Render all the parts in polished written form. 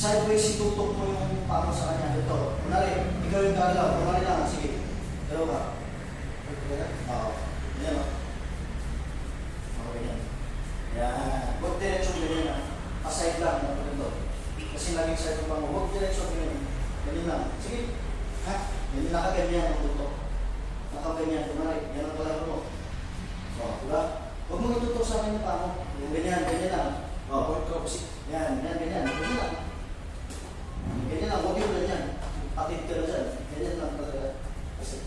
sideways itutok mo yung paa mo sa kanya. Ito. Kunwari, ikaw yung galaw. Kunwari lang. Sige. Galaw ka. Oo. Yan o. Okay yan. Yan. Huwag diretsyon ganyan ha. Aside lang. Ito. Kasi laging side pa mo. Huwag diretsyon ganyan. Ganyan lang. Sige. Ha? Ganyan nakaganyan ang tutok. Nakaganyan. Kunwari, yan ang kalaro mo. O, diba? Huwag mo itutok sa akin yung paa mo. Ganyan, ganyan lang. O, yan, ganyan. Ganyan lang. Ganyan lang, huwag yung ganyan. Akit ka na dyan. Ganyan lang talaga. Kasi,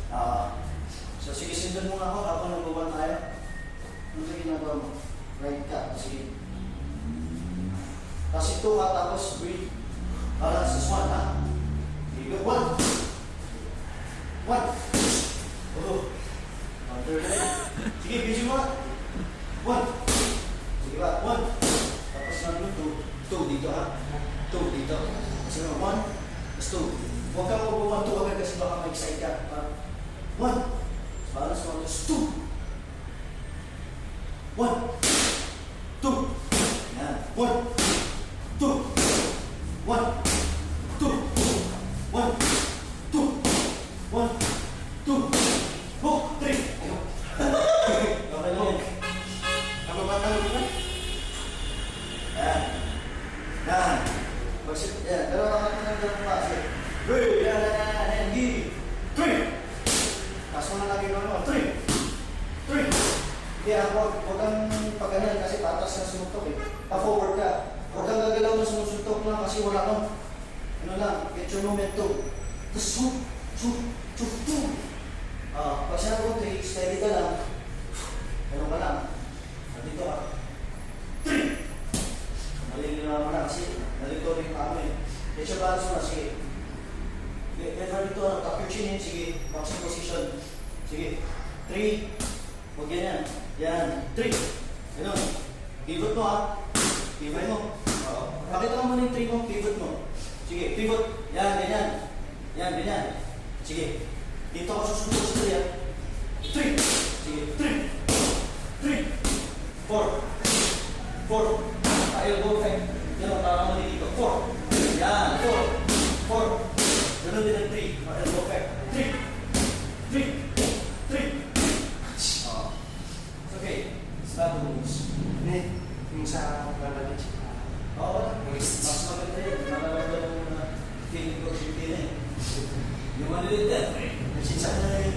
so sige, sindan mo nga ako habang nag-1 tayo. Ano sa ginagawa mo? Right ka. Sige. Tapos ito ka, tapos breathe. Balance is 1, ha? Sige, 1. 1. Oh. Under line. Sige, video mo. 1. Sige ba? 1. Tapos nandun 2. 2 dito, ha? 2 dito. Kasi 1, tapos 2. Huwag kang mag-1, 2 agad kasi baka mag-excite ka. 1. Balance 1, tapos 2. 1. 2. Yan. 1. 2. 1. 2. 1. 2. 1. 2. Oh, 3. Ayun. Okay lang yan. Napapatalo ka? Yan. Yan. Yan. Pero naman ng dalawang klase. 3. Yan. Hindi. 3. Kaso na lagi mo. 3. 3. Kaya huwag kang pagganyan kasi patas na sumutok eh. Pa-forward ka. Huwag kang gagalaw na sumusuntok lang kasi wala kang ano lang, get your momentum. Tapos shoot. Pag sinabi ko 3, steady ka lang. Ganun ka lang. Nandito ka. 3. Malilinaw mo na kasi nalito rin pa kami. Get your balance mo na, sige. Get ready to tap your chin in, sige. Boxing position. Sige. 3. Huwag yan. Yan. 3. Ganun. Pivot mo ha. Pivot mo. Pakita mo muna yung 3 mo. Pivot mo. Sige. Pivot. Yan. Ganyan. Yan. Ganyan. Sige. Dito ako susunod sa 3 yan. 3. Sige. 3. 4. 4. Elbow effect. Yan. Parang mali dito. 4. Yan. 4. 4. Ganun din ang 3. Elbow effect. 3. 3. Okay, start the moves. Hindi, yung sa lalagay siya. Oo, mas maganda yun. Nakalagay yung feeling ko, yung feeling. Yung malilit yan. Nagsisa na yun.